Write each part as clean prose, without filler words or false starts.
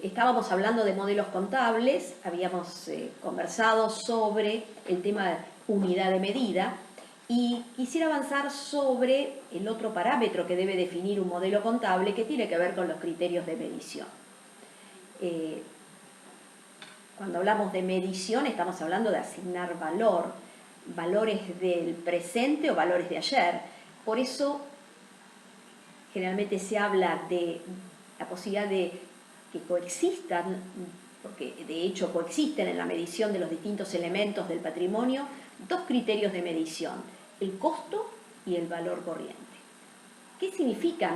Estábamos hablando de modelos contables, habíamos conversado sobre el tema de unidad de medida y quisiera avanzar sobre el otro parámetro que debe definir un modelo contable que tiene que ver con los criterios de medición. Cuando hablamos de medición estamos hablando de asignar valor, valores del presente o valores de ayer. Por eso generalmente se habla de la posibilidad de que coexistan, porque de hecho coexisten en la medición de los distintos elementos del patrimonio, dos criterios de medición, el costo y el valor corriente. ¿Qué significa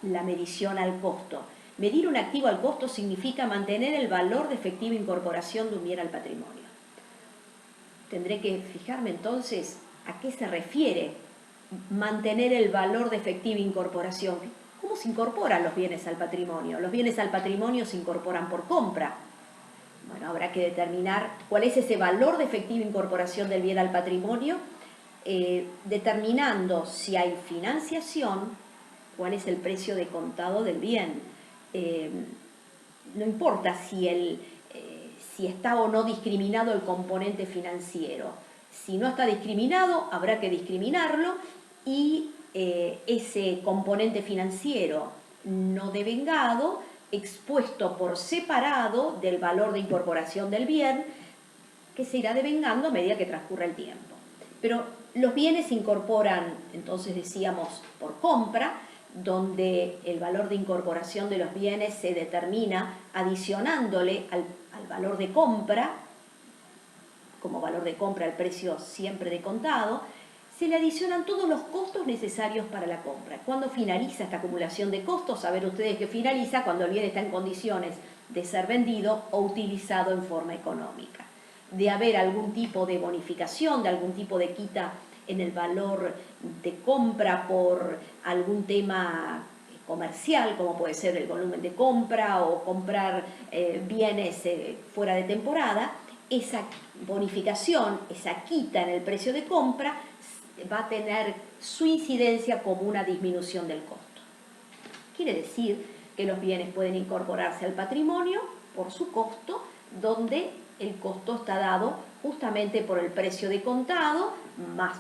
la medición al costo? Medir un activo al costo significa mantener el valor de efectiva incorporación de un bien al patrimonio. Tendré que fijarme entonces a qué se refiere mantener el valor de efectiva incorporación. ¿Cómo se incorporan los bienes al patrimonio? Los bienes al patrimonio se incorporan por compra. Bueno, habrá que determinar cuál es ese valor de efectiva incorporación del bien al patrimonio, determinando si hay financiación, cuál es el precio de contado del bien. No importa si está o no discriminado el componente financiero. Si no está discriminado, habrá que discriminarlo y ese componente financiero no devengado, expuesto por separado del valor de incorporación del bien, que se irá devengando a medida que transcurra el tiempo. Pero los bienes se incorporan, entonces decíamos, por compra, donde el valor de incorporación de los bienes se determina adicionándole al valor de compra, como valor de compra el precio siempre de contado, se le adicionan todos los costos necesarios para la compra. ¿Cuándo finaliza esta acumulación de costos? Saber ustedes que finaliza cuando el bien está en condiciones de ser vendido o utilizado en forma económica. De haber algún tipo de bonificación, de algún tipo de quita en el valor de compra por algún tema comercial, como puede ser el volumen de compra o comprar bienes fuera de temporada, esa bonificación, esa quita en el precio de compra va a tener su incidencia como una disminución del costo. Quiere decir que los bienes pueden incorporarse al patrimonio por su costo, donde el costo está dado justamente por el precio de contado, más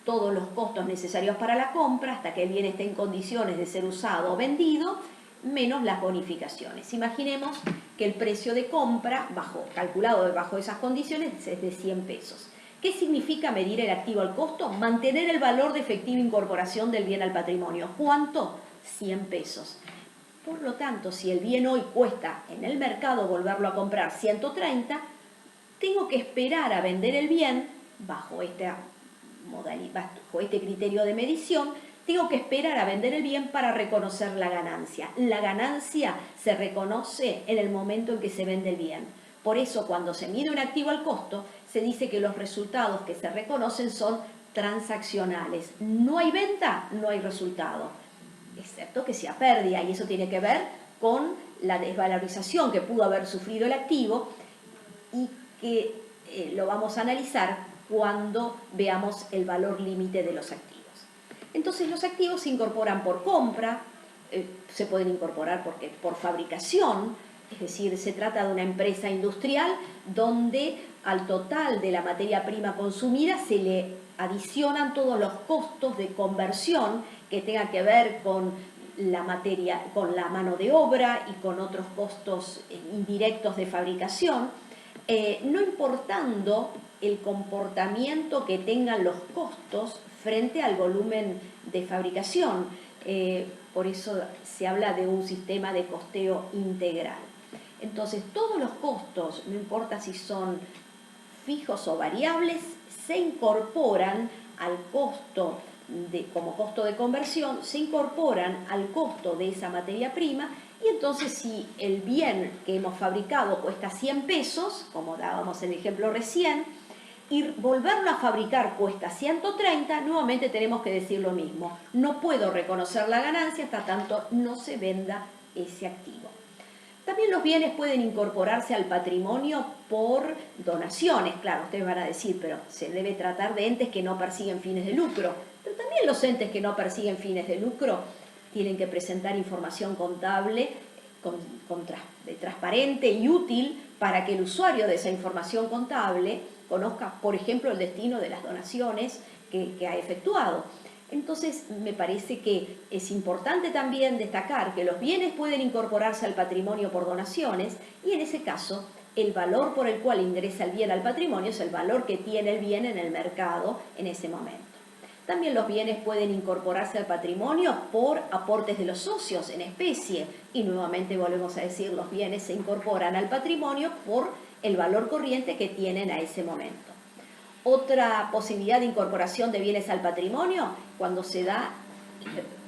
todos los costos necesarios para la compra, hasta que el bien esté en condiciones de ser usado o vendido, menos las bonificaciones. Imaginemos que el precio de compra, calculado bajo esas condiciones, es de 100 pesos. ¿Qué significa medir el activo al costo? Mantener el valor de efectiva incorporación del bien al patrimonio. ¿Cuánto? 100 pesos. Por lo tanto, si el bien hoy cuesta en el mercado volverlo a comprar 130, tengo que esperar a vender el bien bajo esta modalidad, bajo este criterio de medición. Tengo que esperar a vender el bien para reconocer la ganancia. La ganancia se reconoce en el momento en que se vende el bien. Por eso, cuando se mide un activo al costo, se dice que los resultados que se reconocen son transaccionales. No hay venta, no hay resultado, excepto que sea pérdida, y eso tiene que ver con la desvalorización que pudo haber sufrido el activo y que lo vamos a analizar cuando veamos el valor límite de los activos. Entonces los activos se incorporan por compra, se pueden incorporar por fabricación, es decir, se trata de una empresa industrial donde al total de la materia prima consumida se le adicionan todos los costos de conversión que tengan que ver con la materia, con la mano de obra y con otros costos indirectos de fabricación, no importando el comportamiento que tengan los costos frente al volumen de fabricación. Por eso se habla de un sistema de costeo integral. Entonces, todos los costos, no importa si son fijos o variables, se incorporan al costo, como costo de conversión, se incorporan al costo de esa materia prima. Y entonces, si el bien que hemos fabricado cuesta 100 pesos, como dábamos el ejemplo recién, y volverlo a fabricar cuesta 130, nuevamente tenemos que decir lo mismo. No puedo reconocer la ganancia hasta tanto no se venda ese activo. También los bienes pueden incorporarse al patrimonio por donaciones. Claro, ustedes van a decir, pero se debe tratar de entes que no persiguen fines de lucro. Pero también los entes que no persiguen fines de lucro tienen que presentar información contable transparente y útil para que el usuario de esa información contable conozca, por ejemplo, el destino de las donaciones que ha efectuado. Entonces, me parece que es importante también destacar que los bienes pueden incorporarse al patrimonio por donaciones y en ese caso el valor por el cual ingresa el bien al patrimonio es el valor que tiene el bien en el mercado en ese momento. También los bienes pueden incorporarse al patrimonio por aportes de los socios en especie y nuevamente volvemos a decir, los bienes se incorporan al patrimonio por el valor corriente que tienen a ese momento. Otra posibilidad de incorporación de bienes al patrimonio cuando se da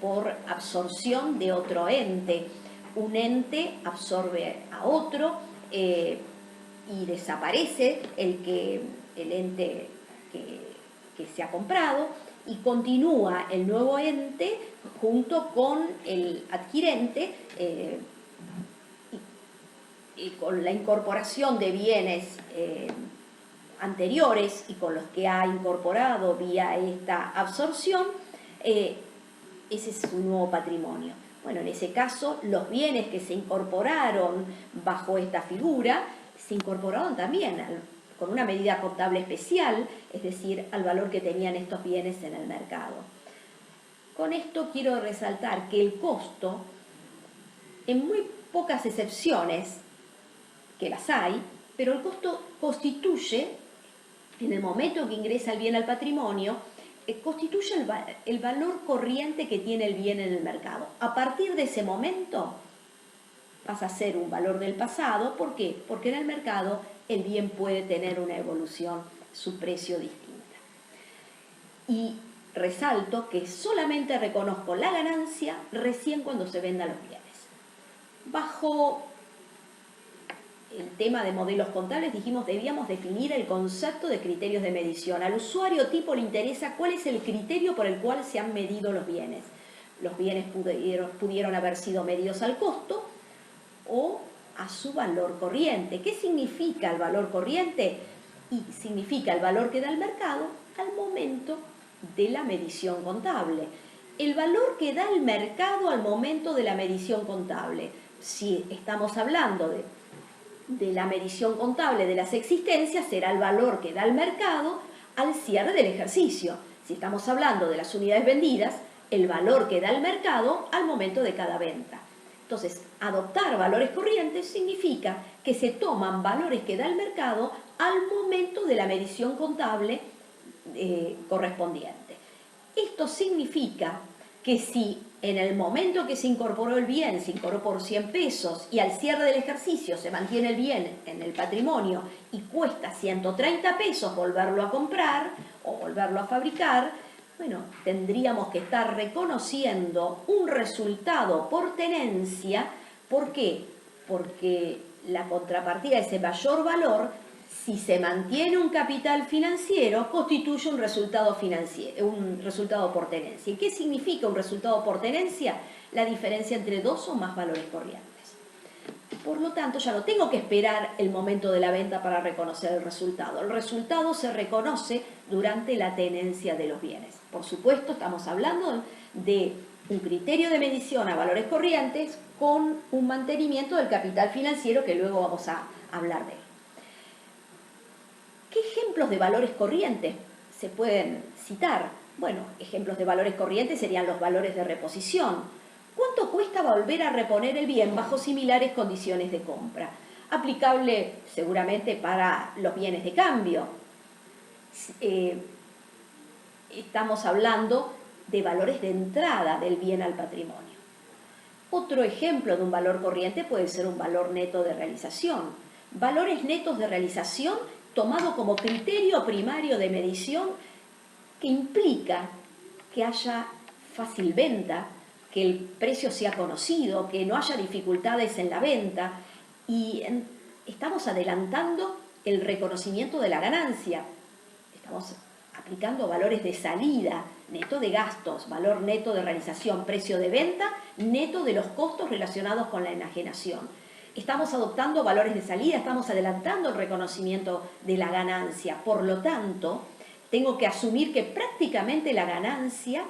por absorción de otro ente. Un ente absorbe a otro y desaparece el ente que se ha comprado y continúa el nuevo ente junto con el adquirente y con la incorporación de bienes anteriores y con los que ha incorporado vía esta absorción, ese es su nuevo patrimonio. Bueno, en ese caso, los bienes que se incorporaron bajo esta figura se incorporaron también con una medida contable especial, es decir, al valor que tenían estos bienes en el mercado. Con esto quiero resaltar que el costo, en muy pocas excepciones, que las hay, pero el costo constituye, en el momento que ingresa el bien al patrimonio, constituye el valor corriente que tiene el bien en el mercado. A partir de ese momento pasa a ser un valor del pasado. ¿Por qué? Porque en el mercado el bien puede tener una evolución, su precio distinta. Y resalto que solamente reconozco la ganancia recién cuando se vendan los bienes. Bajo el tema de modelos contables dijimos debíamos definir el concepto de criterios de medición. Al usuario tipo le interesa cuál es el criterio por el cual se han medido los bienes. Los bienes pudieron haber sido medidos al costo o a su valor corriente. ¿Qué significa el valor corriente? Y significa el valor que da el mercado al momento de la medición contable. El valor que da el mercado al momento de la medición contable. Si estamos hablando de la medición contable de las existencias, será el valor que da el mercado al cierre del ejercicio. Si estamos hablando de las unidades vendidas, el valor que da el mercado al momento de cada venta. Entonces, adoptar valores corrientes significa que se toman valores que da el mercado al momento de la medición contable correspondiente. Esto significa que si en el momento que se incorporó el bien, se incorporó por 100 pesos y al cierre del ejercicio se mantiene el bien en el patrimonio y cuesta 130 pesos volverlo a comprar o volverlo a fabricar, bueno, tendríamos que estar reconociendo un resultado por tenencia. ¿Por qué? Porque la contrapartida de ese mayor valor, si se mantiene un capital financiero, constituye un resultado por tenencia. ¿Y qué significa un resultado por tenencia? La diferencia entre dos o más valores corrientes. Por lo tanto, ya no tengo que esperar el momento de la venta para reconocer el resultado. El resultado se reconoce durante la tenencia de los bienes. Por supuesto, estamos hablando de un criterio de medición a valores corrientes con un mantenimiento del capital financiero que luego vamos a hablar de él. ¿Qué ejemplos de valores corrientes se pueden citar? Bueno, ejemplos de valores corrientes serían los valores de reposición. ¿Cuánto cuesta volver a reponer el bien bajo similares condiciones de compra? Aplicable seguramente para los bienes de cambio. Estamos hablando de valores de entrada del bien al patrimonio. Otro ejemplo de un valor corriente puede ser un valor neto de realización. Valores netos de realización tomado como criterio primario de medición que implica que haya fácil venta, que el precio sea conocido, que no haya dificultades en la venta y estamos adelantando el reconocimiento de la ganancia. Estamos aplicando valores de salida, neto de gastos, valor neto de realización, precio de venta, neto de los costos relacionados con la enajenación. Estamos adoptando valores de salida, estamos adelantando el reconocimiento de la ganancia. Por lo tanto, tengo que asumir que prácticamente la ganancia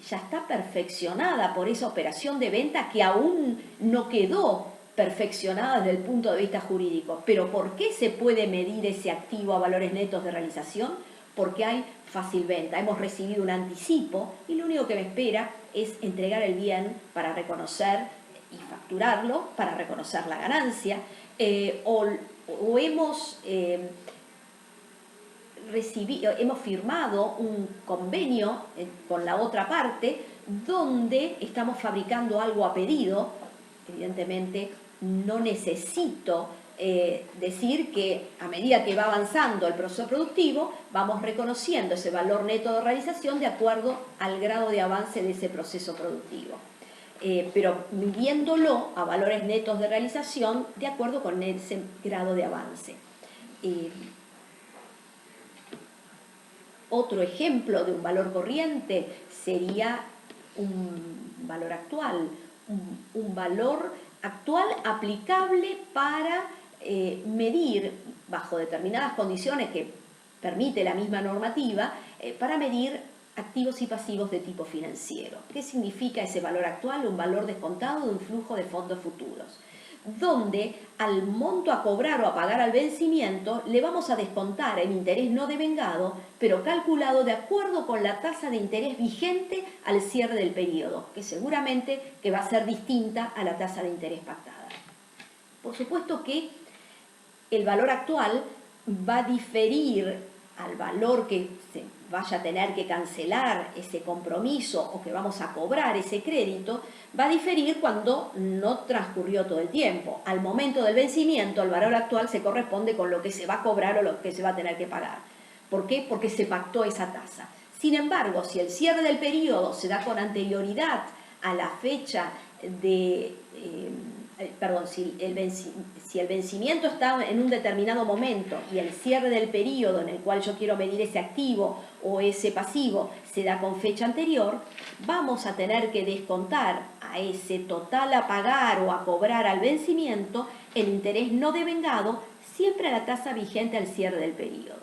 ya está perfeccionada por esa operación de venta que aún no quedó perfeccionada desde el punto de vista jurídico. Pero ¿por qué se puede medir ese activo a valores netos de realización? Porque hay fácil venta, hemos recibido un anticipo y lo único que me espera es entregar el bien para reconocer y facturarlo, para reconocer la ganancia, o hemos hemos firmado un convenio con la otra parte donde estamos fabricando algo a pedido. Evidentemente no necesito decir que a medida que va avanzando el proceso productivo vamos reconociendo ese valor neto de realización de acuerdo al grado de avance de ese proceso productivo. Pero midiéndolo a valores netos de realización de acuerdo con ese grado de avance. Otro ejemplo de un valor corriente sería un valor actual, un valor actual aplicable para medir, bajo determinadas condiciones que permite la misma normativa, para medir activos y pasivos de tipo financiero. ¿Qué significa ese valor actual? Un valor descontado de un flujo de fondos futuros, donde al monto a cobrar o a pagar al vencimiento le vamos a descontar el interés no devengado, pero calculado de acuerdo con la tasa de interés vigente al cierre del periodo, que seguramente que va a ser distinta a la tasa de interés pactada. Por supuesto que el valor actual va a diferir al valor que se vaya a tener que cancelar ese compromiso o que vamos a cobrar ese crédito, va a diferir cuando no transcurrió todo el tiempo. Al momento del vencimiento, el valor actual se corresponde con lo que se va a cobrar o lo que se va a tener que pagar. ¿Por qué? Porque se pactó esa tasa. Sin embargo, si el cierre del periodo se da con anterioridad a la fecha de... si el vencimiento está en un determinado momento y el cierre del periodo en el cual yo quiero medir ese activo o ese pasivo se da con fecha anterior, vamos a tener que descontar a ese total a pagar o a cobrar al vencimiento el interés no devengado, siempre a la tasa vigente al cierre del periodo.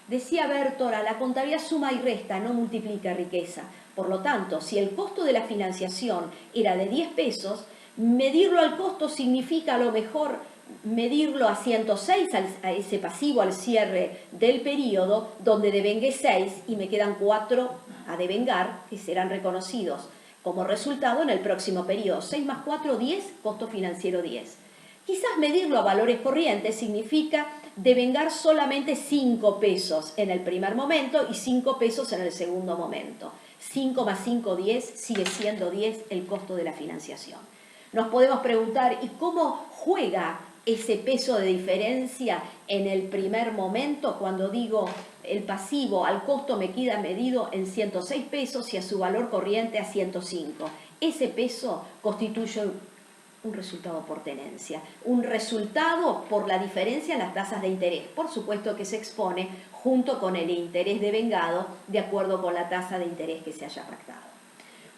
Decía Bertora, la contabilidad suma y resta, no multiplica riqueza. Por lo tanto, si el costo de la financiación era de 10 pesos, medirlo al costo significa a lo mejor medirlo a 106, a ese pasivo al cierre del periodo, donde devengué 6 y me quedan 4 a devengar, que serán reconocidos como resultado en el próximo periodo. 6 más 4, 10, costo financiero 10. Quizás medirlo a valores corrientes significa devengar solamente 5 pesos en el primer momento y 5 pesos en el segundo momento. 5 más 5, 10, sigue siendo 10 el costo de la financiación. Nos podemos preguntar, ¿y cómo juega ese peso de diferencia en el primer momento cuando digo el pasivo al costo me queda medido en 106 pesos y a su valor corriente a 105? Ese peso constituye un resultado por tenencia, un resultado por la diferencia en las tasas de interés. Por supuesto que se expone junto con el interés devengado de acuerdo con la tasa de interés que se haya pactado.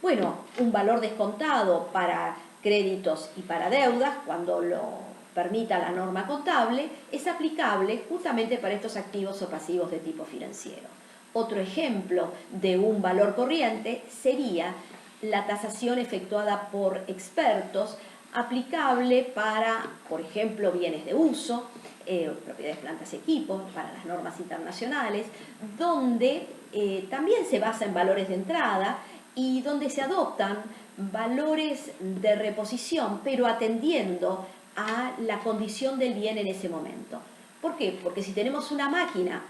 Bueno, un valor descontado para créditos y para deudas, cuando lo permita la norma contable, es aplicable justamente para estos activos o pasivos de tipo financiero. Otro ejemplo de un valor corriente sería la tasación efectuada por expertos, aplicable para, por ejemplo, bienes de uso, propiedades, plantas y equipos, para las normas internacionales, donde también se basa en valores de entrada y donde se adoptan valores de reposición, pero atendiendo a la condición del bien en ese momento. ¿Por qué? Porque si tenemos una máquina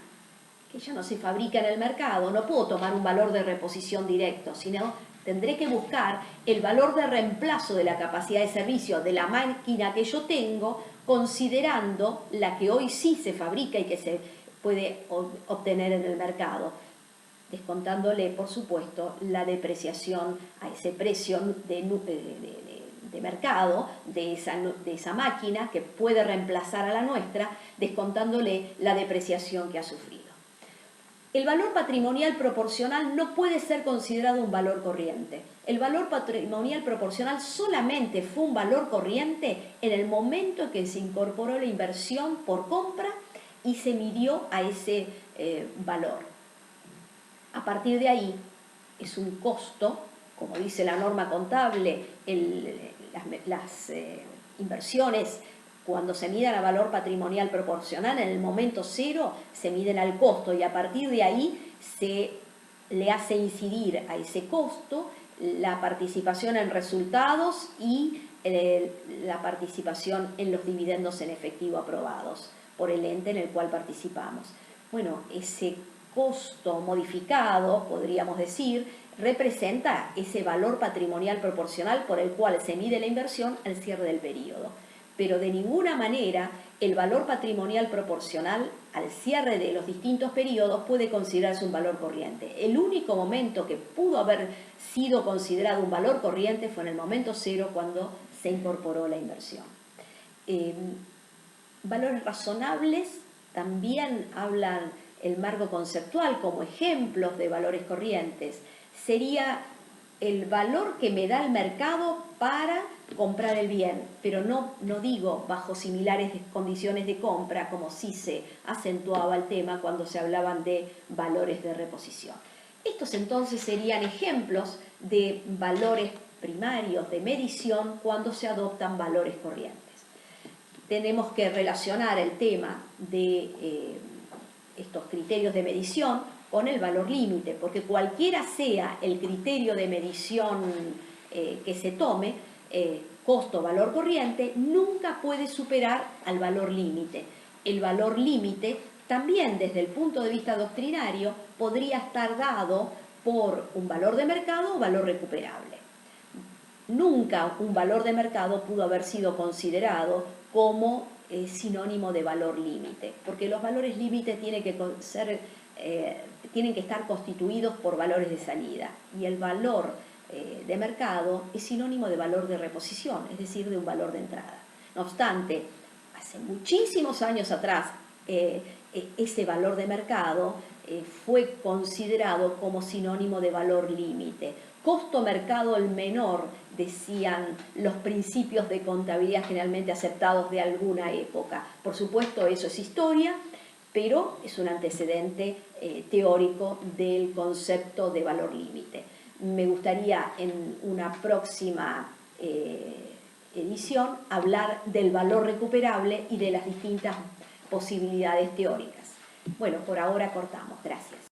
que ya no se fabrica en el mercado, no puedo tomar un valor de reposición directo, sino tendré que buscar el valor de reemplazo de la capacidad de servicio de la máquina que yo tengo, considerando la que hoy sí se fabrica y que se puede obtener en el mercado, descontándole, por supuesto, la depreciación a ese precio de mercado de esa máquina que puede reemplazar a la nuestra, descontándole la depreciación que ha sufrido. El valor patrimonial proporcional no puede ser considerado un valor corriente. El valor patrimonial proporcional solamente fue un valor corriente en el momento en que se incorporó la inversión por compra y se midió a ese valor. A partir de ahí es un costo, como dice la norma contable, las inversiones, cuando se miden a valor patrimonial proporcional, en el momento cero se miden al costo y a partir de ahí se le hace incidir a ese costo la participación en resultados y la participación en los dividendos en efectivo aprobados por el ente en el cual participamos. Bueno, ese costo modificado, podríamos decir, representa ese valor patrimonial proporcional por el cual se mide la inversión al cierre del periodo. Pero de ninguna manera el valor patrimonial proporcional al cierre de los distintos periodos puede considerarse un valor corriente. El único momento que pudo haber sido considerado un valor corriente fue en el momento cero, cuando se incorporó la inversión. Valores razonables también hablan el marco conceptual como ejemplos de valores corrientes. Sería el valor que me da el mercado para comprar el bien, pero no digo bajo similares condiciones de compra, como sí se acentuaba el tema cuando se hablaban de valores de reposición. Estos entonces serían ejemplos de valores primarios de medición cuando se adoptan valores corrientes. Tenemos que relacionar el tema de estos criterios de medición con el valor límite, porque cualquiera sea el criterio de medición que se tome, costo, valor corriente, nunca puede superar al valor límite. El valor límite también desde el punto de vista doctrinario podría estar dado por un valor de mercado o valor recuperable. Nunca un valor de mercado pudo haber sido considerado como sinónimo de valor límite, porque los valores límite tienen que estar constituidos por valores de salida, y el valor de mercado es sinónimo de valor de reposición, es decir, de un valor de entrada. No obstante, hace muchísimos años atrás, ese valor de mercado fue considerado como sinónimo de valor límite. Costo mercado el menor, decían los principios de contabilidad generalmente aceptados de alguna época. Por supuesto, eso es historia, pero es un antecedente teórico del concepto de valor límite. Me gustaría en una próxima edición hablar del valor recuperable y de las distintas posibilidades teóricas. Bueno, por ahora cortamos. Gracias.